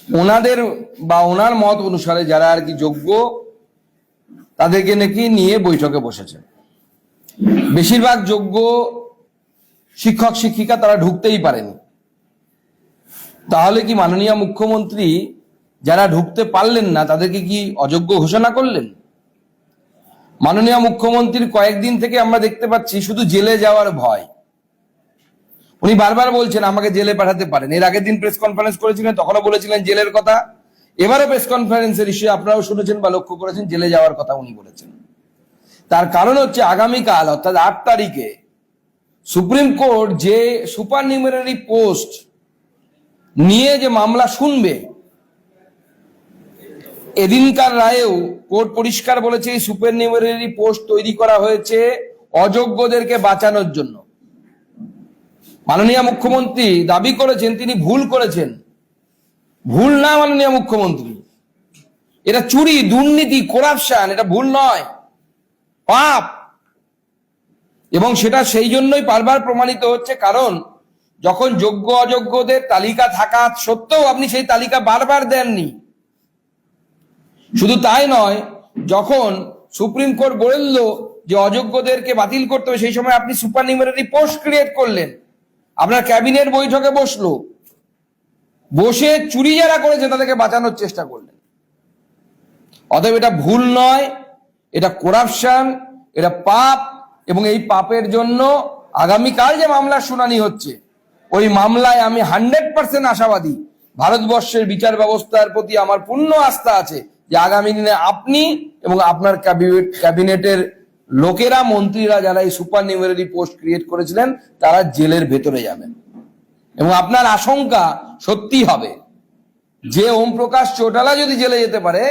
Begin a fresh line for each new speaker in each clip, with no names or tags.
ওনাদের বা ওনার মত অনুসারে যারা আর কি যোগ্য তাদেরকে নাকি নিয়ে বৈঠকে বসেছে। বেশিরভাগ যোগ্য শিক্ষক শিক্ষিকা তারা ঢুকতেই পারেনি। তাহলে কি মাননীয় মুখ্যমন্ত্রী যারা ঢুকতে পারলেন না তাদেরকে কি অযোগ্য ঘোষণা করলেন? মাননীয় মুখ্যমন্ত্রীর কয়েকদিন থেকে আমরা দেখতে পাচ্ছি শুধু জেলে যাওয়ার ভয়। উনি বারবার বলছেন আমাকে জেলে পাঠাতে পারেন। এর আগের দিন প্রেস কনফারেন্স করেছিলেন, তখনও বলেছিলেন জেলের কথা। এবারও প্রেস কনফারেন্সের ইস্যু আপনারাও শুনেছেন বা লক্ষ্য করেছেন, জেলে যাওয়ার কথা উনি বলেছেন। তার কারণ হচ্ছে আগামীকাল অর্থাৎ 8 তারিখে সুপ্রিম কোর্ট যে সুপার নিউমেরারি পোস্ট নিয়ে যে মামলা শুনবে, এদিনকার রায়েও কোর্ট পরিষ্কার বলেছে এই সুপার নিউমেরারি পোস্ট তৈরি করা হয়েছে অযোগ্যদেরকে বাঁচানোর জন্য। মাননীয় মুখ্যমন্ত্রী দাবি করেছেন তিনি ভুল করেছেন। ভুল না মাননীয় মুখ্যমন্ত্রী, এটা চুরি, দুর্নীতি, করাপশন, এটা ভুল নয়, পাপ। এবং সেটা সেই জন্যই বারবার প্রমাণিত হচ্ছে, কারণ যখন যোগ্য অযোগ্যদের তালিকা থাকা সত্ত্বেও আপনি সেই তালিকা বারবার দেননি। শুধু তাই নয়, যখন সুপ্রিম কোর্ট বলল যে অযোগ্যদেরকে বাতিল করতে হবে, সেই সময় আপনি সুপার নিউমেরারি পোস্ট ক্রিয়েট করলেন। আপনার ক্যাবিনেট বৈঠকে বসলো, বসে চুরি যারা করেছে তাদেরকে বাঁচানোর চেষ্টা করলেন। অতএব এটা ভুল নয়, এটা করাপশন, এটা পাপ। এবং এই পাপের জন্য আগামীকাল যে মামলার শুনানি হচ্ছে, ওই মামলায় আমি 100% আশাবাদী। ভারতবর্ষের বিচার ব্যবস্থার প্রতি আমার পূর্ণ আস্থা আছে যে আগামী দিনে আপনি এবং আপনার ক্যাবিনেটের লোকেরা, মন্ত্রীরা যারা এই সুপার নিউমেরারি পোস্ট ক্রিয়েট করেছিলেন তারা জেলের ভেতরে যাবেন। এবং আপনার আশঙ্কা সত্যি হবে যে ওম প্রকাশ চৌটালা যদি জেলে যেতে পারে,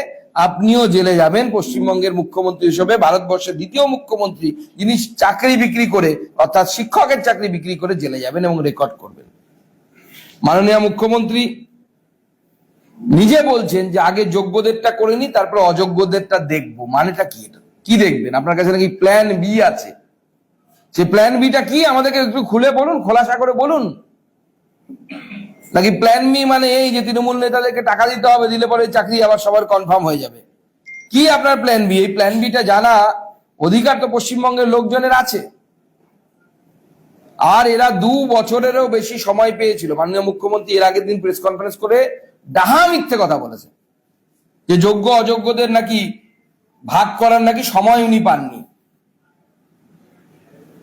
আপনিও জেলে যাবেন পশ্চিমবঙ্গের মুখ্যমন্ত্রী হিসেবে, ভারতবর্ষের দ্বিতীয় মুখ্যমন্ত্রী যিনি চাকরি বিক্রি করে, অর্থাৎ শিক্ষকের চাকরি বিক্রি করে জেলে যাবেন এবং রেকর্ড করবেন। মাননীয় মুখ্যমন্ত্রী নিজে বলছেন যে আগে যোগ্যদেরটা করে নি, তারপর অযোগ্যদেরটা দেখবো। মানেটা কি? এটা কি দেখবেন? আপনার কাছে নাকি প্ল্যান বি আছে? সেই প্ল্যান বিটা কি আমাদেরকে একটু খুলে বলুন, খোলাসা করে বলুন। নাকি প্ল্যান বি মানে এই যে তৃণমূল নেতাদেরকে টাকা দিতে হবে, দিলে পরে চাকরি আবার সবার কনফার্ম হয়ে যাবে? কি আপনার প্ল্যান বি? এই প্ল্যান বিটা জানা অধিকার তো পশ্চিমবঙ্গের লোকজনের আছে। আর এরা 2 বছরেরও বেশি সময় পেয়েছিল। মাননীয় মুখ্যমন্ত্রী এর আগের দিন প্রেস কনফারেন্স করে ডাহা মিথ্যে কথা বলেছে যে যোগ্য অযোগ্যদের নাকি ভাগ করার নাকি সময় উনি পাননি।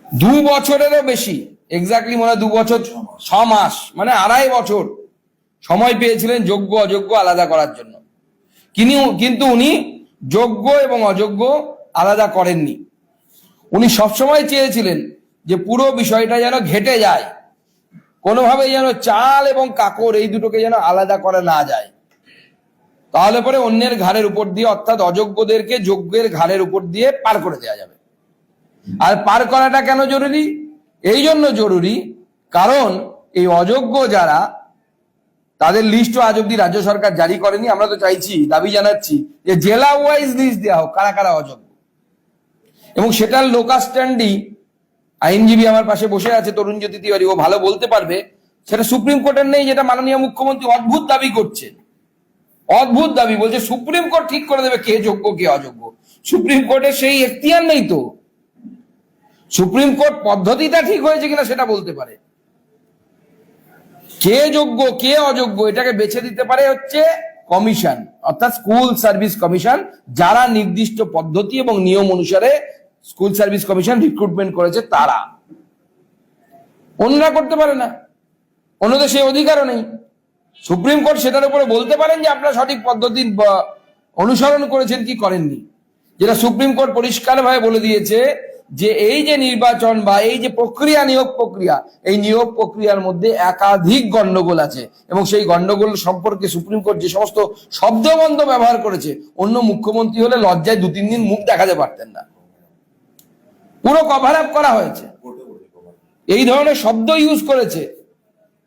2 বছরেরও বেশি, এক্স্যাক্টলি মনে হয় 2 বছর 6 মাস, মানে 2.5 বছর সময় পেয়েছিলেন যোগ্য অযোগ্য আলাদা করার জন্য। কিন্তু উনি যোগ্য এবং অযোগ্য আলাদা করেননি। উনি সবসময় চেয়েছিলেন যে পুরো বিষয়টা যেন ঘেটে যায়, কোনোভাবে যেন চাল এবং কাকর এই দুটোকে যেন আলাদা করা না যায়। তাহলে পরে অন্যের ঘাড়ের উপর দিয়ে, অর্থাৎ অযোগ্যদেরকে যোগ্যের ঘাড়ের উপর দিয়ে পার করে দেওয়া যাবে। আর পার করাটা কেন জরুরি? এই জন্য জরুরি কারণ এই অযোগ্য যারা, তাদের লিস্টও আজ অব্দি রাজ্য সরকার জারি করেনি। আমরা তো চাইছি, দাবি জানাচ্ছি যে জেলা ওয়াইজ লিস্ট দেওয়া হোক কারা কারা অযোগ্য। এবং সেটার লোকাল স্ট্যান্ডি আইনজীবী আমার পাশে বসে আছে, তরুণ জ্যোতি তিওয়ারি, ও ভালো বলতে পারবে। সেটা সুপ্রিম কোর্টের নেই, যেটা মাননীয় মুখ্যমন্ত্রী অদ্ভুত দাবি করছে। অদ্ভুত দাবি, বলছে সুপ্রিম কোর্ট ঠিক করে দেবে কে যোগ্য কে অযোগ্য। সুপ্রিম কোর্টের সেই এখতিয়ার নেই তো। সুপ্রিম কোর্ট পদ্ধতিটা ঠিক হয়েছে কিনা সেটা বলতে পারে। কে যোগ্য কে অযোগ্য এটাকে বেছে দিতে পারে হচ্ছে কমিশন, অর্থাৎ স্কুল সার্ভিস কমিশন, যারা নির্দিষ্ট পদ্ধতি এবং নিয়ম অনুসারে স্কুল সার্ভিস কমিশন রিক্রুটমেন্ট করেছে তারা। অন্যরা করতে পারে না, অন্যদের সেই অধিকারও নেই। সুপ্রিম কোর্ট সেটার উপরে বলতে পারেন যে আপনারা সঠিক পদ্ধতি অনুসরণ করেছেন কি করেননি। যেটা সুপ্রিম কোর্ট পরিষ্কারভাবে বলে দিয়েছে যে এই যে নির্বাচন বা এই যে প্রক্রিয়া, নিয়োগ প্রক্রিয়া, এই নিয়োগ প্রক্রিয়ার মধ্যে একাধিক গন্ডগোল আছে। এবং সেই গন্ডগোল সম্পর্কে সুপ্রিম কোর্ট যে সমস্ত শব্দবন্ধ ব্যবহার করেছে, অন্য মুখ্যমন্ত্রী হলে লজ্জায় 2-3 দিন মুখ দেখাতে পারতেন না। পুরো কভার আপ করা হয়েছে, এই ধরনের শব্দ ইউজ করেছে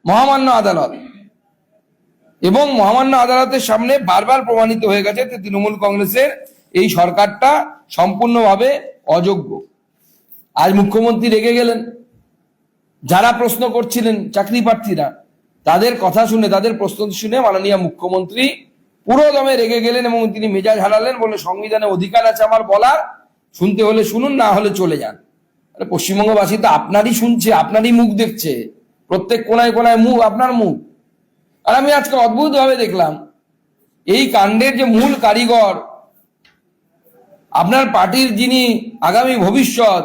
মহামান্য আদালত। এবং মহামান্য আদালতের সামনে বারবার প্রমাণিত হয়ে গেছে যে তৃণমূল কংগ্রেসের এই সরকারটা সম্পূর্ণভাবে অযোগ্য। আজ মুখ্যমন্ত্রী রেগে গেলেন। যারা প্রশ্ন করছিলেন চাকরি প্রার্থীরা, তাদের কথা শুনে, তাদের প্রস্তুতি শুনে মাননীয় মুখ্যমন্ত্রী পুরো দমে রেগে গেলেন এবং তিনি মেজাজ হারালেন, বলে সংবিধানে অধিকার আছে আমার বলার, শুনতে হলে শুনুন, না হলে চলে যান। আরে পশ্চিমবঙ্গবাসী তো আপনারই শুনছে, আপনারই মুখ দেখছে, প্রত্যেক কোনায় কোনায় মুখ, আপনার মুখ। আর আমি আজকে অদ্ভুত ভাবে দেখলাম এই কাণ্ডের যে মূল কারিগর, আপনার পার্টির যিনি আগামী ভবিষ্যৎ,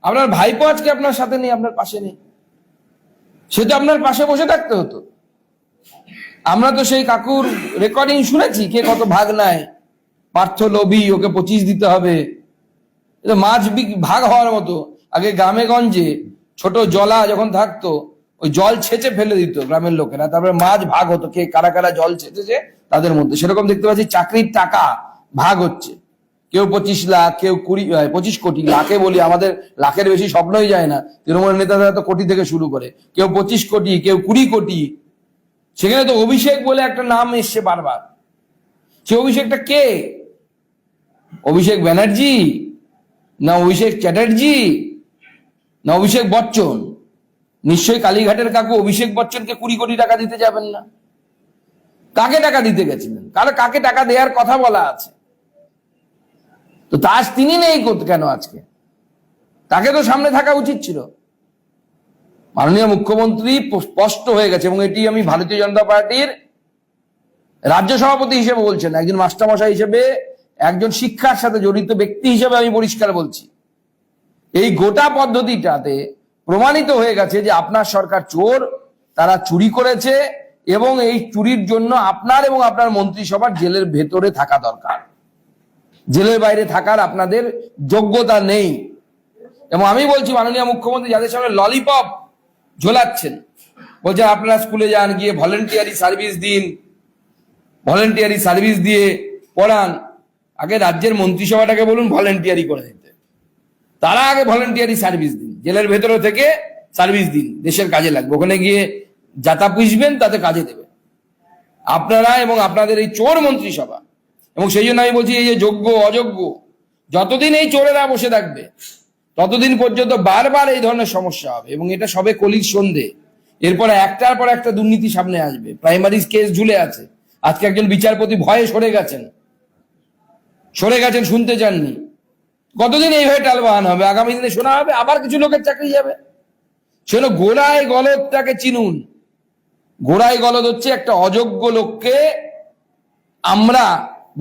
আপনার ভাইপো আজকে আপনার সাথে নেই, আপনার পাশে নেই। সে তো আপনার পাশে বসে থাকতে হতো। আমরা তো সেই কাকুর রেকর্ডিং শুনেছি, কে কত ভাগ নেয়, পার্থ লোভী, ওকে 25 দিতে হবে, মাছ ভাগ হওয়ার মতো। আগে গ্রামে গঞ্জে ছোট জলা যখন থাকতো, ওই জল ছেঁচে ফেলে দিত গ্রামের লোকেরা, তারপরে মাছ ভাগ হতো, কে কারা কারা জল ছেঁচেছে তাদের মধ্যে। সেরকম দেখতে পাচ্ছি চাকরির টাকা ভাগ হচ্ছে, কেউ 25 লাখ, কেউ 25 কোটি, লাখে বলি, আমাদের লাখের বেশি স্বপ্নই যায় না, তৃণমূল নেতারা তো কোটি থেকে শুরু করে, কেউ 25 কোটি, কেউ 20 কোটি। সেখানে তো অভিষেক বলে একটা নাম এসছে বারবার। সে অভিষেকটা কে? অভিষেক ব্যানার্জি, না অভিষেক চ্যাটার্জি, না অভিষেক বচ্চন? নিশ্চয়ই কালীঘাটের কাকু অভিষেক বচ্চনকে 20 কোটি টাকা দিতে যাবেন না। কাকে টাকা দিতে গেছিলেন? কাকে টাকা দেওয়ার কথা বলা আছে? তো তিনি নেই কেন আজকে? তাকে তো সামনে থাকা উচিত ছিল। মাননীয় মুখ্যমন্ত্রী স্পষ্ট হয়ে গেছে, এবং এটি আমি ভারতীয় জনতা পার্টির রাজ্য সভাপতি হিসেবে বলছেন, একজন মাস্টারমশাই হিসেবে, একজন শিক্ষার সাথে জড়িত ব্যক্তি হিসেবে আমি পরিষ্কার বলছি, এই গোটা পদ্ধতিটাতে প্রমাণিত হয়ে গেছে যে আপনার সরকার চোর, তারা চুরি করেছে, এবং এই চুরির জন্য আপনার এবং আপনার মন্ত্রিসভার জেলের ভেতরে থাকা দরকার। জেলের বাইরে থাকার আপনাদের যোগ্যতা নেই। এবং আমি বলছি, মাননীয় মুখ্যমন্ত্রী যাদের সামনে ললিপপ ঝোলাচ্ছেন, বলছে আপনারা স্কুলে যান, গিয়ে ভলেন্টিয়ারি সার্ভিস দিন, ভলেন্টিয়ারি সার্ভিস দিয়ে পড়ান। আগে রাজ্যের মন্ত্রিসভাটাকে বলুন ভলেন্টিয়ারি করে দিতে, তারা আগে ভলেন্টিয়ারি সার্ভিস দিন, জেলের ভেতরে থেকে সার্ভিস দিন, দেশের কাজে লাগবে। ওখানে গিয়ে যাতা পুষবেন, তাতে কাজে দেবে আপনারা এবং আপনাদের এই চোর মন্ত্রিসভা। এবং সেই জন্য আমি বলছি, এই যে যোগ্য অযোগ্য, যতদিন এই চোরেরা বসে থাকবে ততদিন পর্যন্ত বারবার এই ধরনের সমস্যা হবে। এবং এটা সবে কলির সন্ধে, এরপরে একটার পর একটা দুর্নীতি সামনে আসবে। প্রাইমারি কেস ঝুলে আছে, আজকে একজন বিচারপতি ভয়ে সরে গেছেন, শুনতে চাননি। কতদিন এইভাবে টালবাহান হবে? আগামী দিনে শোনা হবে আবার কিছু লোকের চাকরি যাবে। সেজন্য গোড়ায় গলদটাকে চিনুন। গোড়ায় গলদ হচ্ছে একটা অযোগ্য লোককে আমরা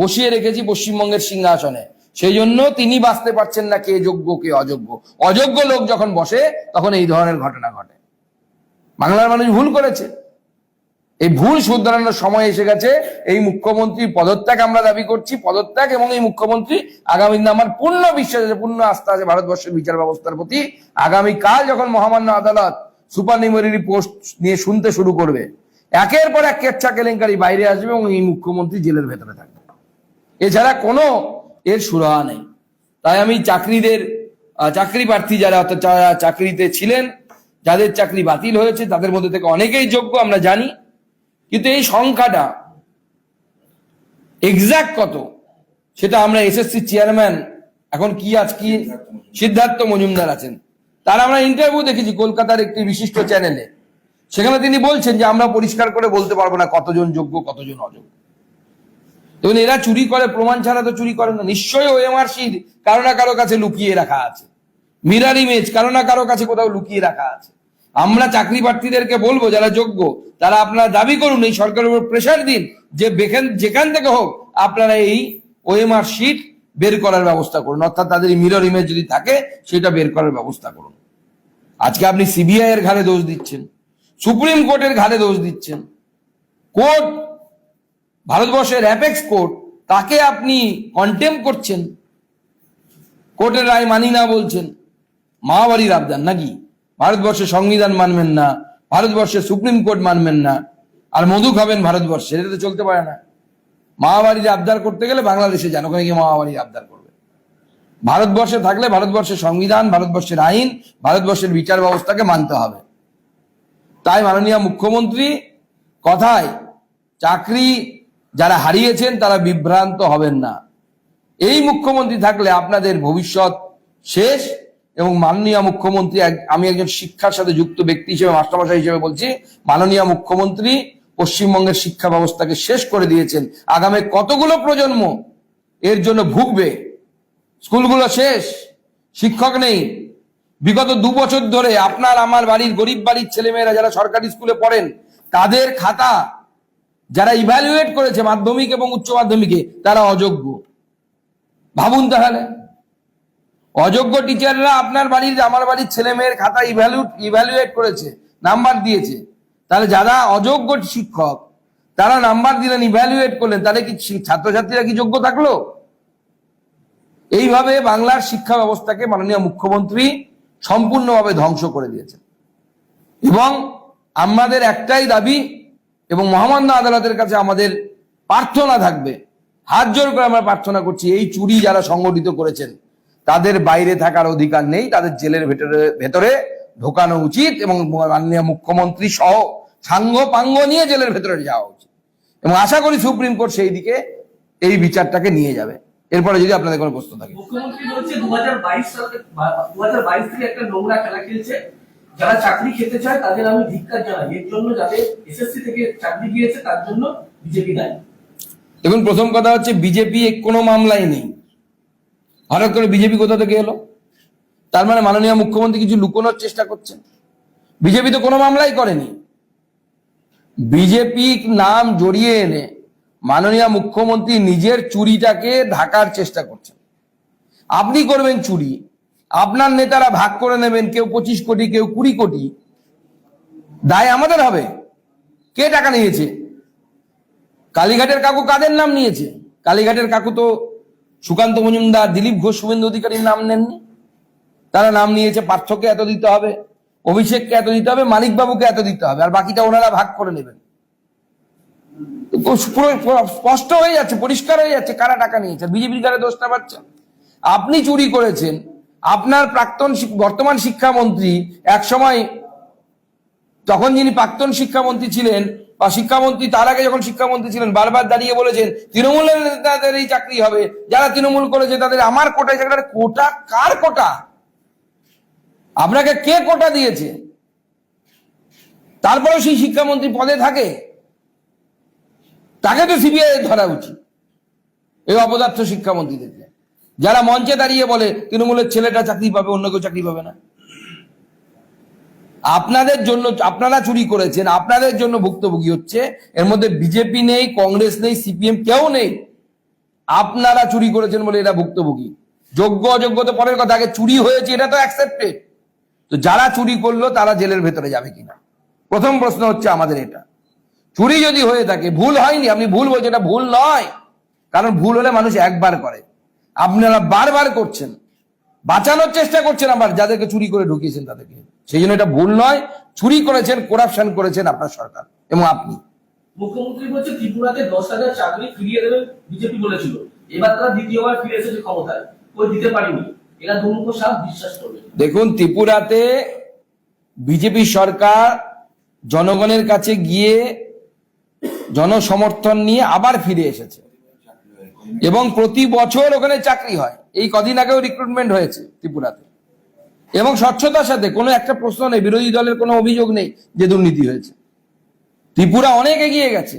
বসিয়ে রেখেছি পশ্চিমবঙ্গের সিংহাসনে, সেই জন্য তিনি বাঁচতে পারছেন না কে যোগ্য কে অযোগ্য। অযোগ্য লোক যখন বসে তখন এই ধরনের ঘটনা ঘটে। বাংলার মানুষ ভুল করেছে, এই ভুল শুধরানোর সময় এসে গেছে। এই মুখ্যমন্ত্রীর পদত্যাগ আমরা দাবি করছি, পদত্যাগ। এবং এই মুখ্যমন্ত্রী আগামী দিনে, আমার পূর্ণ বিশ্বাস আছে, পূর্ণ আস্থা আছে ভারতবর্ষের বিচার ব্যবস্থার প্রতি। আগামীকাল যখন মহামান্য আদালত সুপার নিউমারি পোস্ট নিয়ে শুনতে শুরু করবে, একের পর এক কেচ্ছা কেলেঙ্কারি বাইরে আসবে এবং এই মুখ্যমন্ত্রী জেলের ভেতরে থাকবে, এছাড়া কোনো এর সুরাহা নেই। তাই আমি চাকরি প্রার্থী যারা চাকরিতে ছিলেন, যাদের চাকরি বাতিল হয়েছে, তাদের মধ্যে থেকে অনেকেই যোগ্য আমরা জানি, কিন্তু এই সংখ্যাটা এক্সাক্ট কত সেটা আমরা এসএসসি চেয়ারম্যান এখন কি সিদ্ধার্থ মজুমদার আছেন, তার আমরা ইন্টারভিউ দেখেছি কলকাতার একটি বিশিষ্ট চ্যানেলে। সেখানে তিনি বলছেন যে আমরা পরিষ্কার করে বলতে পারবো না কতজন যোগ্য কতজন অযোগ্য। এবং এরা চুরি করে, প্রমাণ ছাড়া তো চুরি করে না। নিশ্চয়ই ওএমআরসি কারো না কারো কাছে লুকিয়ে রাখা আছে, মিরর ইমেজ কারো না কারো কাছে কোথাও লুকিয়ে রাখা আছে। আমরা চাকরি প্রার্থীদেরকে বলবো, যারা যোগ্য তারা আপনারা দাবি করুন, এই সরকারের উপর প্রেশার দিন যে যেখান থেকে হোক আপনারা এই ওএমআর শিট বের করার ব্যবস্থা করুন, অর্থাৎ তাদের মিরর ইমেজ যদি থাকে সেটা বের করার ব্যবস্থা করুন। আজকে আপনি সিবিআই এর ঘাড়ে দোষ দিচ্ছেন, সুপ্রিম কোর্টের ঘাড়ে দোষ দিচ্ছেন। কোর্ট, ভারতবর্ষের অ্যাপেক্স কোর্ট, তাকে আপনি কন্টেম্প করছেন, কোর্টের রায় মানি না বলছেন। মাওবাড়ির আবদার নাকি? ভারতবর্ষের সংবিধান মানবেন না, ভারতবর্ষের সুপ্রিম কোর্ট মানবেন না, আর মধু খাবেন ভারতবর্ষের, এটা তো চলতে পারে না। মাওবাড়ির আবদার করতে গেলে বাংলাদেশে যান, ওখানে গিয়ে মাওবাড়ির আবদার করবে। ভারতবর্ষে থাকলে ভারতবর্ষের সংবিধান, ভারতবর্ষের আইন, ভারতবর্ষের বিচার ব্যবস্থাকে মানতে হবে। তাই মাননীয় মুখ্যমন্ত্রী কথায়, চাকরি যারা হারিয়েছেন তারা বিভ্রান্ত হবেন না। এই মুখ্যমন্ত্রী থাকলে আপনাদের ভবিষ্যৎ শেষ, এবং মাননীয় মুখ্যমন্ত্রী, আমি একজন শিক্ষার সাথে যুক্ত ব্যক্তি হিসেবে, মাস্টারমশাই হিসেবে বলছি, মাননীয় মুখ্যমন্ত্রী পশ্চিমবঙ্গের শিক্ষা ব্যবস্থাকে শেষ করে দিয়েছেন। আগামী কতগুলো প্রজন্ম এর জন্য ভুগবে। স্কুলগুলো শেষ, শিক্ষক নেই। বিগত 2 বছর ধরে আপনার আমার বাড়ির গরিব বাড়ির ছেলেমেয়েরা যারা সরকারি স্কুলে পড়েন, তাদের খাতা যারা ইভ্যালুয়েট করেছে মাধ্যমিক এবং উচ্চ মাধ্যমিকে, তারা অযোগ্য। ভাবুন তাহলে, অযোগ্য টিচাররা আপনার বাড়ির আমার বাড়ির ছেলে মেয়ের খাতা ইভ্যালুয়েট করেছে, নাম্বার দিয়েছে। তাহলে যারা অযোগ্য শিক্ষক তারা নাম্বার দিলেন, ইভ্যালুয়েট করলেন, তাহলে কি ছাত্রছাত্রীরা কি যোগ্য থাকলো? এইভাবে বাংলার শিক্ষা ব্যবস্থাকে মাননীয় মুখ্যমন্ত্রী সম্পূর্ণভাবে ধ্বংস করে দিয়েছেন। এবং আমাদের একটাই দাবি, এবং মহামান্য আদালতের কাছে আমাদের প্রার্থনা থাকবে, হাত জোর করে আমরা প্রার্থনা করছি, এই চুরি যারা সংগঠিত করেছেন তাদের বাইরে থাকার অধিকার নেই, তাদের জেলের ভেতরে ঢোকানো উচিত এবং মাননীয় মুখ্যমন্ত্রী সহ সাঙ্গ পাঙ্গ নিয়ে জেলের ভেতরে যাওয়া উচিত। এবং আশা করি সুপ্রিম কোর্ট সেই দিকে এই বিচারটাকে নিয়ে যাবে। এরপরে যদি আপনাদের কোনো প্রশ্ন থাকে।
মুখ্যমন্ত্রী বলছে 2022 থেকে একটা নোংরা খেলা খেলছে, যারা চাকরি খেতে চায় তাদের আমি ধিক্কার জানাই, এর জন্য যাদের এসএসসি থেকে চাকরি গিয়েছে তার জন্য বিজেপি দায়ী।
দেখুন, প্রথম কথা হচ্ছে বিজেপি কোনো মামলাই নেই। হঠাৎ করে বিজেপি কোথা থেকে এলো? তার মানে মাননীয় মুখ্যমন্ত্রী কিছু লুকোনোর চেষ্টা করছেন। বিজেপি তো কোনো মামলাই করেনি। বিজেপি নাম জড়িয়ে এনে মাননীয় মুখ্যমন্ত্রী নিজের চুরিটাকে ঢাকার চেষ্টা করছেন। আপনি করবেন চুরি, আপনার নেতারা ভাগ করে নেবেন, কেউ 25 কোটি, কেউ 20 কোটি, দায় আমাদের হবে। কে টাকা নিয়েছে? কালীঘাটের কাকু কাদের নাম নিয়েছে? কালীঘাটের কাকু তো সুকান্ত মজুমদার, দিলীপ ঘোষ, শুভেন্দু অধিকারীর নাম নেননি। তারা নাম নিয়েছে পার্থকে এত দিতে হবে, অভিষেককে এত দিতে হবে, মানিকবাবুকে এত দিতে হবে, আর বাকিটা ওনারা ভাগ করে নেবেন। স্পষ্ট হয়ে যাচ্ছে, পরিষ্কার হয়ে যাচ্ছে কারা টাকা নিয়েছে। বিজেপির কারা দোষটা পাচ্ছেন? আপনি চুরি করেছেন। আপনার বর্তমান শিক্ষামন্ত্রী এক সময়, তখন যিনি প্রাক্তন শিক্ষামন্ত্রী ছিলেন বা শিক্ষামন্ত্রী তার আগে যখন শিক্ষামন্ত্রী ছিলেন, বারবার দাঁড়িয়ে বলেছেন তৃণমূলের নেতাদের এই চাকরি হবে, যারা তৃণমূল করেছে তাদের। আমার কোটায় চাকরি, কোটা কার কোটা? আপনাকে কে কোটা দিয়েছে? তারপরেও সেই শিক্ষামন্ত্রী পদে থাকে, তাকে তো সিবিআই ধরা উচিত। এই অপদার্থ শিক্ষামন্ত্রীদেরকে, যারা মঞ্চে দাঁড়িয়ে বলে তৃণমূলের ছেলেটা চাকরি পাবে, অন্য কেউ চাকরি পাবে না। আপনাদের জন্য, আপনারা চুরি করেছেন, আপনাদের জন্য ভুক্তভোগী হচ্ছে। এর মধ্যে বিজেপি নেই, কংগ্রেস নেই, সিপিএম কেউ নেই। আপনারা চুরি করেছেন বলে এরা ভুক্তভোগী। যোগ্য অযোগ্য তো পরের কথা, আগে চুরি হয়েছে এটা তো অ্যাকসেপ্টেড। তো যারা চুরি করলো তারা জেলের ভেতরে যাবে কিনা, প্রথম প্রশ্ন হচ্ছে আমাদের এটা। চুরি যদি হয়ে থাকে, ভুল হয়নি, আপনি ভুল বলছেন, এটা ভুল নয়। কারণ ভুল হলে মানুষ একবার করে, আপনারা বারবার করছেন, বাঁচানোর চেষ্টা করছেন আবার যাদেরকে চুরি করে ঢুকিয়েছেন তাদেরকে। সেই জন্য এটা ভুল নয়। চুরি করেছেন, করাপশন করেছেন আপনার সরকার এবং আপনি।
মুখ্যমন্ত্রী বলছে ত্রিপুরাতে 10,000 চাকরি ফিরিয়ে দেবে বিজেপি বলেছিল, এবার তারা দ্বিতীয়বার ফিরে এসেছে ক্ষমতায়, ওই দিতে পারিনি, এরা দুমুখ সাপ বিশ্বাস করবে।
দেখুন, ত্রিপুরাতে বিজেপি সরকার জনগণের কাছে গিয়ে জনসমর্থন নিয়ে আবার ফিরে এসেছে এবং প্রতি বছর ওখানে চাকরি হয়। এই কদিন আগেও রিক্রুটমেন্ট হয়েছে ত্রিপুরাতে এবং স্বচ্ছতার সাথে। কোনো একটা প্রশ্ন নেই, বিরোধী দলের কোনো অভিযোগ নেই যে দুর্নীতি হয়েছে। ত্রিপুরা অনেক এগিয়ে গেছে।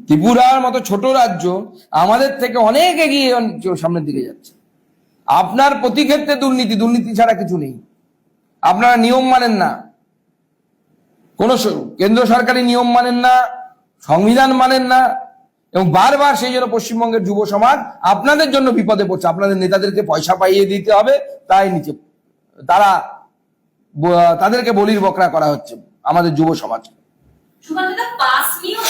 ত্রিপুরার মতো ছোট রাজ্য আমাদের থেকে অনেক এগিয়ে সামনের দিকে যাচ্ছে। আপনার প্রতি ক্ষেত্রে দুর্নীতি, দুর্নীতি ছাড়া কিছু নেই। আপনারা নিয়ম মানেন না, কোন কেন্দ্র সরকারি নিয়ম মানেন না, সংবিধান মানেন না এবং বারবার সেই জন্য পশ্চিমবঙ্গের যুব সমাজ আপনাদের জন্য বিপদে পড়ছে। আপনাদের নেতাদেরকে পয়সা পাইয়ে দিতে হবে, তাই নিচে তাদেরকে বলির বকরা করা হচ্ছে আমাদের যুব সমাজ।
পাস নিয়েও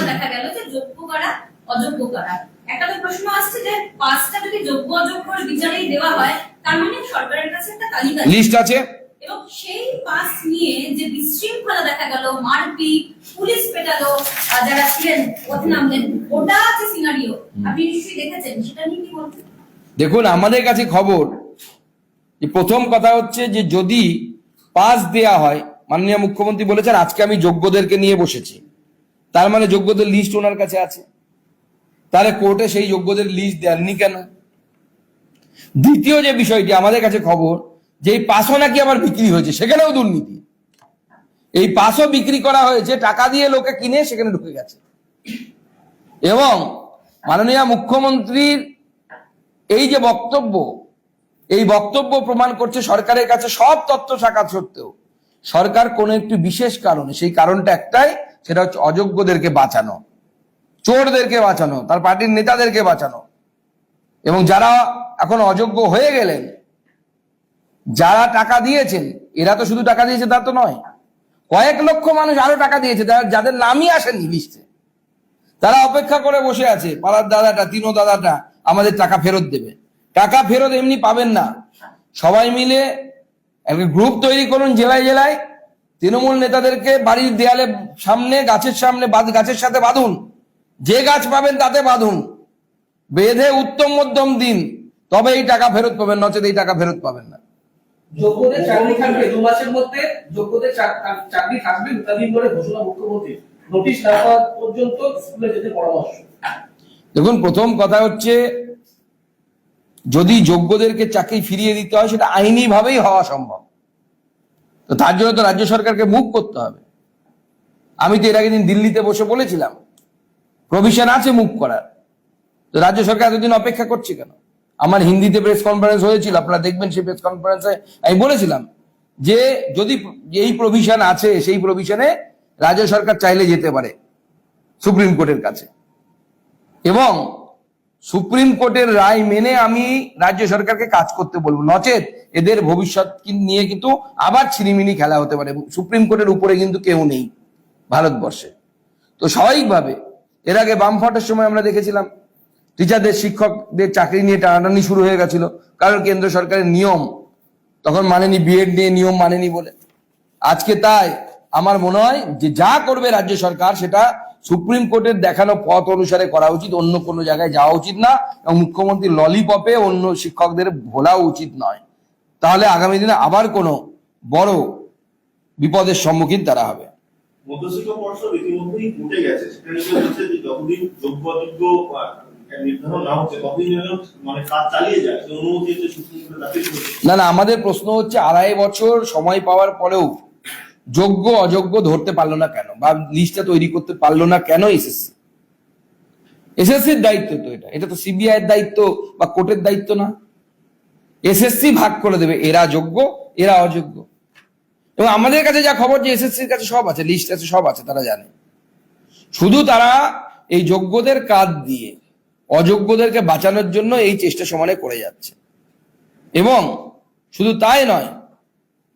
দেখা গেল যে যোগ্য করা অযোগ্য করা। একটা তো প্রশ্ন আসছে যে পাসটা যদি যোগ্য অযোগ্য বিচারেই দেওয়া হয়, তার মানে সরকারের কাছে একটা তালিকা
লিস্ট আছে,
এবং সেই পাস নিয়ে যে বিশৃঙ্খলা দেখা গেল, মারপিট, পুলিশ পেটালো, যারা ছিলেন পথে নামলেন, ওটা আছে সিনারিও, আপনি নিশ্চয়ই দেখেছেন, সেটা নিয়ে কি বলবেন?
দেখুন, আমাদের কাছে খবর যে প্রথম কথা হচ্ছে যে যদি পাস দেয়া হয়, মাননীয় মুখ্যমন্ত্রী বলেছেন আজকে আমি যোগ্যদেরকে নিয়ে বসেছি, তার মানে যোগ্যদের লিস্ট ওনার কাছে আছে। তাহলে কোর্টে সেই যোগ্যদের লিস্ট দেননি কেন? দ্বিতীয় যে বিষয়টি আমাদের কাছে খবর, যে এই পাসও নাকি আবার বিক্রি হয়েছে, সেখানেও দুর্নীতি। এই পাসও বিক্রি করা হয়েছে, টাকা দিয়ে লোকে কিনে সেখানে ঢুকে গেছে। এবং মাননীয় মুখ্যমন্ত্রীর এই যে বক্তব্য, এই বক্তব্য প্রমাণ করছে সরকারের কাছে সব তথ্য থাকা সত্ত্বেও সরকার কোন একটি বিশেষ কারণে, সেই কারণটা একটাই, সেটা হচ্ছে অযোগ্যদেরকে বাঁচানো, চোরদেরকে বাঁচানো, তার পার্টির নেতাদেরকে বাঁচানো। এবং যারা এখন অযোগ্য হয়ে গেলেন, যারা টাকা দিয়েছেন, এরা তো শুধু টাকা দিয়েছে তা তো নয়, কয়েক লক্ষ মানুষ আরো টাকা দিয়েছে, যাদের নামই আসেনি লিস্টে। তারা অপেক্ষা করে বসে আছে, পাড়ার দাদাটা, তিনো দাদাটা আমাদের টাকা ফেরত দেবে। টাকা ফেরত এমনি পাবেন না, সবাই মিলে একটা গ্রুপ তৈরি করুন জেলায় জেলায়, তৃণমূল নেতাদেরকে বাড়ির দেয়ালে সামনে, গাছের সামনে, গাছের সাথে বাঁধুন, যে গাছ পাবেন তাতে বাঁধুন, বেঁধে উত্তম মধ্যম দিন, তবে এই টাকা ফেরত পাবেন, নচেত এই টাকা ফেরত পাবেন না।
যোগ্যদের চাকরি থাকবে 2 মাসের মধ্যে, যোগ্যদের চাকরি থাকবে দুদিন ধরে ঘোষণা মুখ্যমন্ত্রী, নোটিশ না পাওয়া পর্যন্ত স্কুলে যেতে পরামর্শ।
দেখুন, প্রথম কথা হচ্ছে, যদি যোগ্যদেরকে চাকরি ফিরিয়ে দিতে হয় সেটা আইনি ভাবেই হওয়া সম্ভব, তো তার জন্য তো রাজ্য সরকারকে মুভ করতে হবে। আমি তো এর আগের দিন দিল্লিতে বসে বলেছিলাম প্রভিশন আছে মুভ করার, তো রাজ্য সরকার এতদিন অপেক্ষা করছে কেন? আমার হিন্দিতে প্রেস কনফারেন্স হয়েছিল, আপনারা দেখবেন সেই প্রেস কনফারেন্সে আমি বলেছিলাম যে যদি এই প্রভিশন আছে, সেই প্রভিশনে রাজ্য সরকার চাইলে যেতে পারে সুপ্রিম কোর্টের কাছে, এবং সুপ্রিম কোর্টের রায় মেনে আমি রাজ্য সরকারকে কাজ করতে বলবো, নচেত এদের ভবিষ্যৎ নিয়ে কিন্তু আবার ছিনিমিনি খেলা হতে পারে। সুপ্রিম কোর্টের উপরে কিন্তু কেউ নেই ভারতবর্ষে। তো স্বাভাবিকভাবে এর আগে বামফ্রন্টের সময় আমরা দেখেছিলাম টিচারদের, শিক্ষকদের চাকরি নিয়ে টানাটানি শুরু হয়ে গেছিল, কারণ কেন্দ্র সরকারের নিয়ম তখন মানেনি, বিএড নিয়ে নিয়ম মানেনি বলে। আজকে তাই আমার মনে হয় যে যা করবে রাজ্য সরকার সেটা সুপ্রিম কোর্টের দেখানো পথ অনুসারে করা উচিত, অন্য কোনো জায়গায় যাওয়া উচিত না, এবং মুখ্যমন্ত্রী ললিপপে অন্য শিক্ষকদের ভোলাও উচিত নয়। তাহলে আগামী দিনে আবার কোনো বড় বিপদের সম্মুখীন তারা হবে।
মধ্যশিক্ষা পর্ষদ ইতিমধ্যেই উঠে গেছে, সেখানে বলছে যে যতদিন যোগ্য অযোগ্য নির্ধারণ না হচ্ছে ততদিন যেন মানে কাজ চালিয়ে যায়, সেই অনুমতি হচ্ছে সুপ্রিম কোর্টে দাখিল করেছে।
না, আমাদের প্রশ্ন হচ্ছে 2.5 বছর সময় পাওয়ার পরেও যোগ্য অযোগ্য ধরতে পারলো না কেন, বা লিস্টটা তৈরি করতে পারলো না কেন এসএসসি? এসএসসির দায়িত্ব তো এটা তো সিবিআই এর দায়িত্ব বা কোর্টের দায়িত্ব না। এসএসসি ভাগ করে দেবে, এরা যোগ্য এরা অযোগ্য। এবং আমাদের কাছে যা খবর যে এসএসসির কাছে সব আছে, লিস্ট আছে, সব আছে, তারা জানে। শুধু তারা এই যোগ্যদের কাজ দিয়ে অযোগ্যদেরকে বাঁচানোর জন্য এই চেষ্টা সমানে করে যাচ্ছে। এবং শুধু তাই নয়,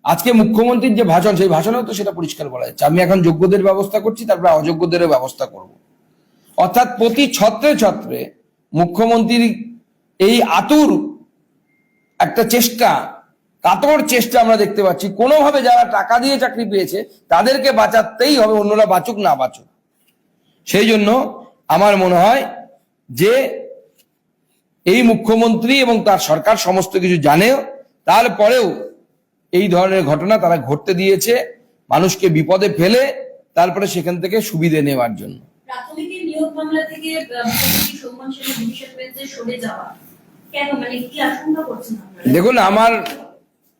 আজকে মুখ্যমন্ত্রীর যে ভাষণ, সেই ভাষণেও তো সেটা পরিষ্কার বলা যাচ্ছে, আমি এখন যোগ্যদের ব্যবস্থা করছি, তারপরে অযোগ্যদেরও ব্যবস্থা করব। অর্থাৎ প্রতি ছত্রে ছত্রে মুখ্যমন্ত্রীর এই আতুর একটা চেষ্টা, কাতর চেষ্টা আমরা দেখতে পাচ্ছি। কোনোভাবে যারা টাকা দিয়ে চাকরি পেয়েছে তাদেরকে বাঁচাতেই হবে, অন্যরা বাঁচুক না বাঁচুক। সেই জন্য আমার মনে হয় যে এই মুখ্যমন্ত্রী এবং তার সরকার সমস্ত কিছু জানেও, তারপরেও এই ধরনের ঘটনা তারা ঘটতে দিয়েছে মানুষকে বিপদে ফেলে, তারপরে সেখান থেকে সুবিধে নেওয়ার জন্য।
প্রাথমিকের নিয়োগ মামলা থেকে সৌমান সেনের ডিভিশন বেঞ্চে সরে যাওয়া কেন, মানে কি আশঙ্কা করছেন আপনারা?
দেখুন, আমার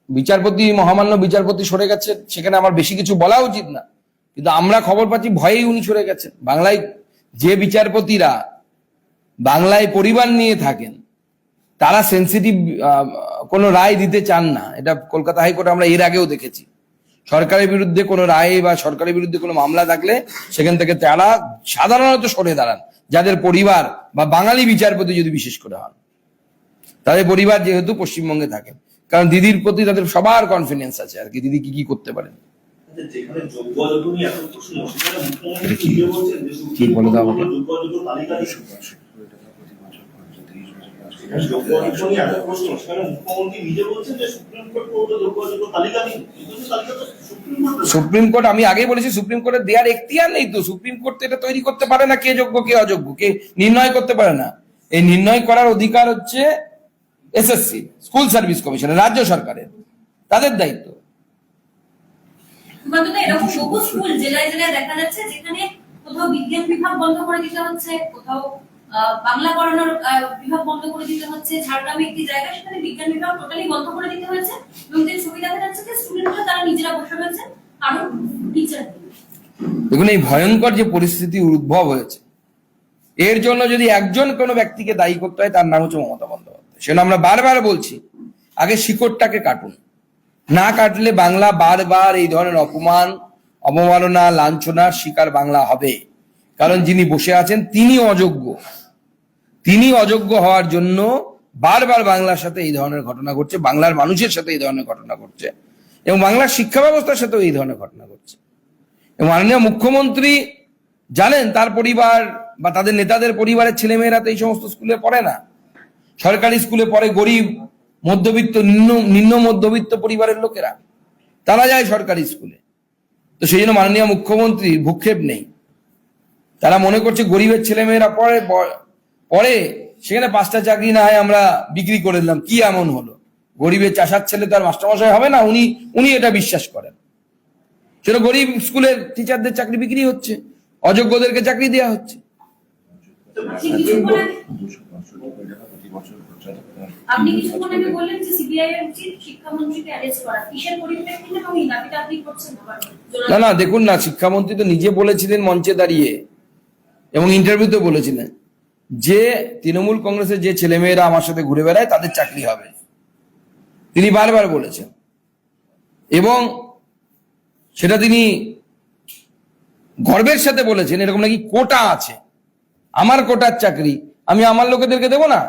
বিচারপতি, মহামান্য বিচারপতি সরে গেছে, সেখানে আমার বেশি কিছু বলা উচিত না, কিন্তু আমরা খবর পাচ্ছি ভয়েই উনি সরে গেছেন। বাংলায় যে বিচারপতিরা বাংলায় পরিবার নিয়ে থাকেন, তারা সেন্সিটিভ কোনো রায় দিতে চান না। এটা কলকাতা হাইকোর্টে আমরা এর আগেও দেখেছি। সরকারের বিরুদ্ধে কোনো রায় বা সরকারের বিরুদ্ধে কোনো মামলা থাকলে সেখান থেকে তারা সাধারণত সরে দাঁড়ান, যাদের পরিবার বা বাঙালি বিচারপতি যদি বিশেষ করে হন, তাদের পরিবার যেহেতু পশ্চিমবঙ্গে থাকেন, কারণ দিদির প্রতি তাদের সবার কনফিডেন্স আছে আর কি, দিদি কি কি করতে পারেন।
যেখানে যোগ্য অযোগ্য নিয়ে এত প্রশ্ন, সেখানে মুখ্যমন্ত্রী নিজে বলছেন যে সুপ্রিম কোর্ট যোগ্য অযোগ্য তালিকা
সুপ্রিম কোর্ট, আমি আগেই বলেছি, সুপ্রিম কোর্টের দেয়ার এখতিয়ার নেই তো। সুপ্রিম কোর্ট এটা তৈরি করতে পারে না কে যোগ্য কে অযোগ্য, কে নির্ণয় করতে পারে না। এই নির্ণয় করার অধিকার হচ্ছে এসএসসি, স্কুল সার্ভিস কমিশনের, রাজ্য সরকারের, তাদের দায়িত্ব।
এরকম বহু স্কুল জেলায় জেলায় দেখা যাচ্ছে যেখানে কোথাও বিজ্ঞান বিভাগ বন্ধ করে দিতে হচ্ছে, কোথাও বাংলা পড়ানোর বিভাগ বন্ধ করে দিতে হচ্ছে। ঝাড়গ্রামে একটি জায়গা, সেখানে বিজ্ঞান বিভাগ টোটালি বন্ধ করে দিতে হয়েছে এবং যে ছবি দেখা যাচ্ছে যে স্টুডেন্টরা তারা নিজেরা বসে রয়েছে, কারণ টিচার।
দেখুন, এই ভয়ঙ্কর যে পরিস্থিতি উদ্ভব হয়েছে, এর জন্য যদি একজন কোনো ব্যক্তিকে দায়ী করতে হয়, তার নাম হচ্ছে মমতা বন্দ্যোপাধ্যায়। সেটা আমরা বারবার বলছি, আগে শিকড়টাকে কাটুন। না কাটলে বাংলা বারবার এই ধরনের অপমান, অবমাননা, লাঞ্ছনার শিকার বাংলা হবে। কারণ যিনি বসে আছেন তিনি অযোগ্য। তিনি অযোগ্য হওয়ার জন্য বারবার বাংলার সাথে এই ধরনের ঘটনা ঘটছে, বাংলার মানুষের সাথে এই ধরনের ঘটনা ঘটছে, এবং বাংলার শিক্ষা ব্যবস্থার সাথেও এই ধরনের ঘটনা ঘটছে। এবং মাননীয় মুখ্যমন্ত্রী জানেন তার পরিবার বা তাদের নেতাদের পরিবারের ছেলেমেয়েরা তো এই সমস্ত স্কুলে পড়ে না, সরকারি স্কুলে পড়ে গরিব, মধ্যবিত্ত, নিম্ন মধ্যবিত্ত পরিবারের লোকেরা, তারা যায় সরকারি স্কুলে। তো সেই জন্য মাননীয় মুখ্যমন্ত্রী ভূক্ষেপ নেই। তারা মনে করছে গরিবের ছেলেমেয়েরা পড়ে সেখানে 5টা চাকরি না হয় আমরা বিক্রি করে দিলাম, কি এমন হলো? গরিবের চাষার ছেলে তার মাস্টারমশাই হবে না, উনি এটা বিশ্বাস করেন। সেটা গরিব স্কুলের টিচারদের চাকরি বিক্রি হচ্ছে, অযোগ্যদেরকে চাকরি দেওয়া হচ্ছে।
আপনি কিছুক্ষণ আগে বললেন যে সিবিআই এর উচিত শিক্ষামন্ত্রীকে অ্যারেস্ট করা, কিসের পরিপ্রেক্ষিতে এবং এই দাবিটা আপনি করছেন?
না, দেখুন না, শিক্ষামন্ত্রী তো নিজে বলেছিলেন মঞ্চে দাঁড়িয়ে এবং ইন্টারভিউতে বলেছিলেন যে তৃণমূল কংগ্রেসের যে ছেলেমেয়েরা আমার সাথে ঘুরে বেড়ায় তাদের চাকরি হবে, তিনি বারবার বলেছেন। এবং সেটা তিনি গর্বের সাথে বলেছেন, এরকম নাকি কোটা আছে, আমার কোটার চাকরি আমি আমার লোকেদেরকে দেবো না।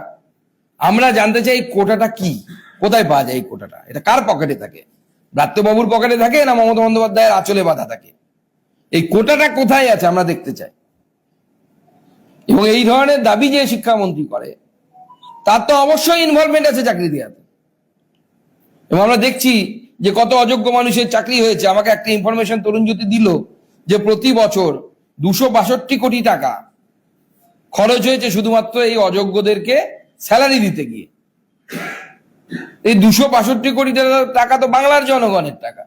আমরা জানতে চাই কোটাটা কি, কোথায় পাওয়া যায় এই কোটাটা, এটা কার পকেটে থাকে? ব্রাত্যবাবুর পকেটে থাকে না মমতা বন্দ্যোপাধ্যায়ের আঁচলে বাঁধা থাকে? এই কোটাটা কোথায় আছে আমরা দেখতে চাই। এবং এই ধরনের দাবি যে শিক্ষামন্ত্রী করে, তার তো অবশ্যই ইনভলভমেন্ট আছে চাকরি দেওয়াতে। এবং আমরা দেখছি যে কত অযোগ্য মানুষের চাকরি হয়েছে। আমাকে একটা ইনফরমেশন তরুণজ্যোতি দিল যে প্রতি বছর 262 কোটি টাকা খরচ হয়েছে শুধুমাত্র এই অযোগ্যদেরকে স্যালারি দিতে গিয়ে। এই 262 কোটি টাকা তো বাংলার জনগণের টাকা।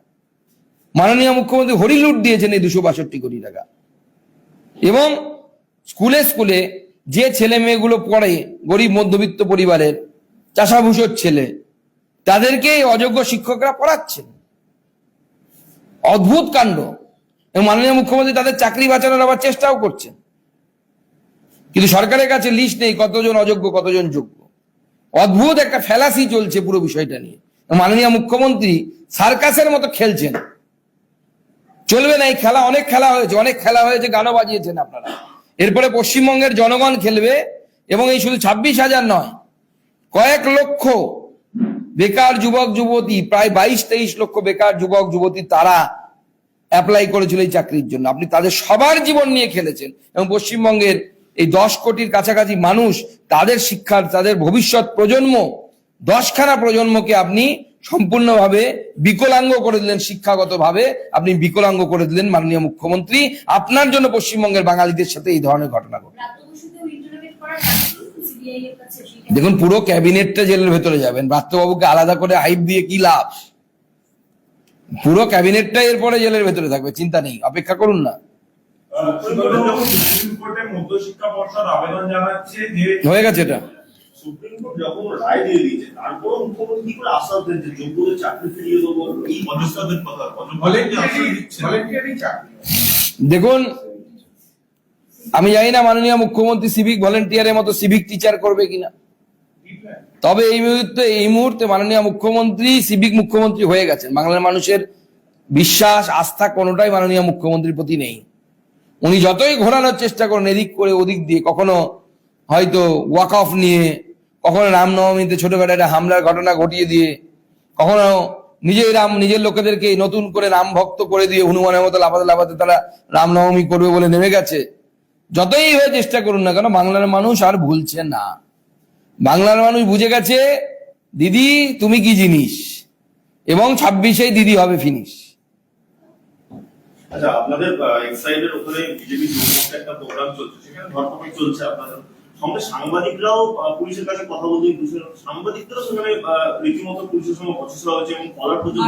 মাননীয় মুখ্যমন্ত্রী হরিলুট দিয়েছেন এই 262 কোটি টাকা। এবং স্কুলে স্কুলে যে ছেলে মেয়েগুলো পড়ে গরিব মধ্যবিত্ত পরিবারের, চাষাভূষোর ছেলে, তাদেরকে অযোগ্য শিক্ষকরা পড়াচ্ছেন। অদ্ভুত কাণ্ড। এবং মাননীয় মুখ্যমন্ত্রী তাদের চাকরি বাঁচানোর আবার চেষ্টাও করছেন, কিন্তু সরকারের কাছে লিস্ট নেই কতজন অযোগ্য কতজন যোগ্য। অদ্ভুত একটা ফ্যালাসি চলছে পুরো বিষয়টা নিয়ে। মাননীয় মুখ্যমন্ত্রী সার্কাসের মতো খেলছেন। চলবে না এই খেলা। অনেক খেলা হয়েছে, গানও বাজিয়েছেন আপনারা। এরপরে পশ্চিমবঙ্গের জনগণ খেলবে, এবং এই শুধু 26,000 নয়, কয়েক লক্ষ বেকার যুবক যুবতী, প্রায় 22-23 লক্ষ বেকার যুবক যুবতী, তারা অ্যাপ্লাই করেছিল এই চাকরির জন্য। আপনি তাদের সবার জীবন নিয়ে খেলেছেন। এবং পশ্চিমবঙ্গের এই 10 কোটির কাছাকাছি মানুষ, তাদের শিক্ষার, তাদের ভবিষ্যৎ প্রজন্ম, 10খানা প্রজন্মকে আপনি সম্পূর্ণভাবে বিকলাঙ্গ করে দিলেন। শিক্ষাগতভাবে আপনি বিকলাঙ্গ করে দিলেন মাননীয় মুখ্যমন্ত্রী। আপনার জন্য পশ্চিমবঙ্গের বাঙালিদের সাথে এই ধরনের ঘটনা ঘটে। দেখুন, পুরো ক্যাবিনেটটা জেলের ভেতরে যাবেন। ব্রাত্যবাবুকে আলাদা করে হাইপ দিয়ে কি লাভ? পুরো ক্যাবিনেটটা এরপরে জেলের ভেতরে থাকবে, চিন্তা নেই, অপেক্ষা করুন না।
সুপ্রিম কোর্টে মধ্যশিক্ষা পর্ষদ আবেদন জানাচ্ছে যে
হয়ে গেছে এটা।
সুপ্রিম কোর্ট যখন রায় দিয়ে দিয়েছে, তারপর মুখ্যমন্ত্রী কি করে আশ্বাস দেন যে যোগ্যদের চাকরি ফিরিয়ে দেবো? এই অযোগ্যদের কথা
ভলেন্টিয়ারি চাকরি।
দেখুন, আমি জানি না মাননীয় মুখ্যমন্ত্রী সিভিক ভলেন্টিয়ারের মতো সিভিক টিচার করবে কিনা, তবে এই মুহূর্তে মাননীয় মুখ্যমন্ত্রী সিভিক মুখ্যমন্ত্রী হয়ে গেছেন। বাংলার মানুষের বিশ্বাস, আস্থা কোনোটাই মাননীয় মুখ্যমন্ত্রীর প্রতি নেই। উনি যতই ঘোরানোর চেষ্টা করেন এদিক করে ওদিক দিয়ে, কখনো হয়তো ওয়াক অফ নিয়ে, কখনো রামনবমীতে ছোটখাটো একটা হামলার ঘটনা ঘটিয়ে দিয়ে, কখনো নিজের লোকেদেরকে নতুন করে রাম ভক্ত করে দিয়ে হনুমানের মতো লাফাতে লাফাতে তারা রামনবমী করবে বলে নেমে গেছে। যতই হয়ে চেষ্টা করুন না কেন, বাংলার মানুষ আর ভুলছে না। বাংলার মানুষ বুঝে গেছে দিদি তুমি কি জিনিস, এবং 26-এই দিদি হবে ফিনিশ।
আচ্ছা, আপনাদের এক্সাইডের ওখানে বিজেপি যুবমোর্চা একটা প্রোগ্রাম চলছে, সেখানে ধরপাকড় চলছে। আপনাদের সঙ্গে সাংবাদিকরাও পুলিশের কাছে কথা বলতে, সাংবাদিকরাও সেখানে রীতিমতো পুলিশের সঙ্গে বচসা হয়েছে এবং কলার পর্যন্ত।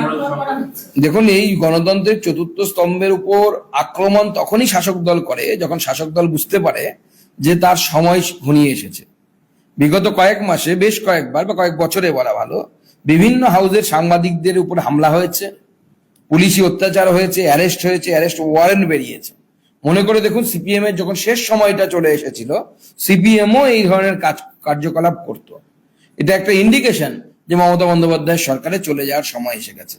দেখুন, এই গণতন্ত্রের চতুর্থ স্তম্ভের উপর আক্রমণ তখনই শাসক দল করে যখন শাসক দল বুঝতে পারে যে তার সময় ঘনিয়ে এসেছে। বিগত কয়েক মাসে বেশ কয়েকবার বা কয়েক বছরে বলা ভালো, বিভিন্ন হাউজের সাংবাদিকদের উপর হামলা হয়েছে, পুলিশি অত্যাচার হয়েছে, অ্যারেস্ট ওয়ারেন্ট বেরিয়েছে। মনে করে দেখুন, সিপিএম এর যখন শেষ সময়টা চলে এসেছিল, সিপিএমও এই ধরনের কার্যকলাপ করত। এটা একটা ইন্ডিকেশন যে মমতা বন্দ্যোপাধ্যায়ের সরকারে চলে যাওয়ার সময় এসে গেছে।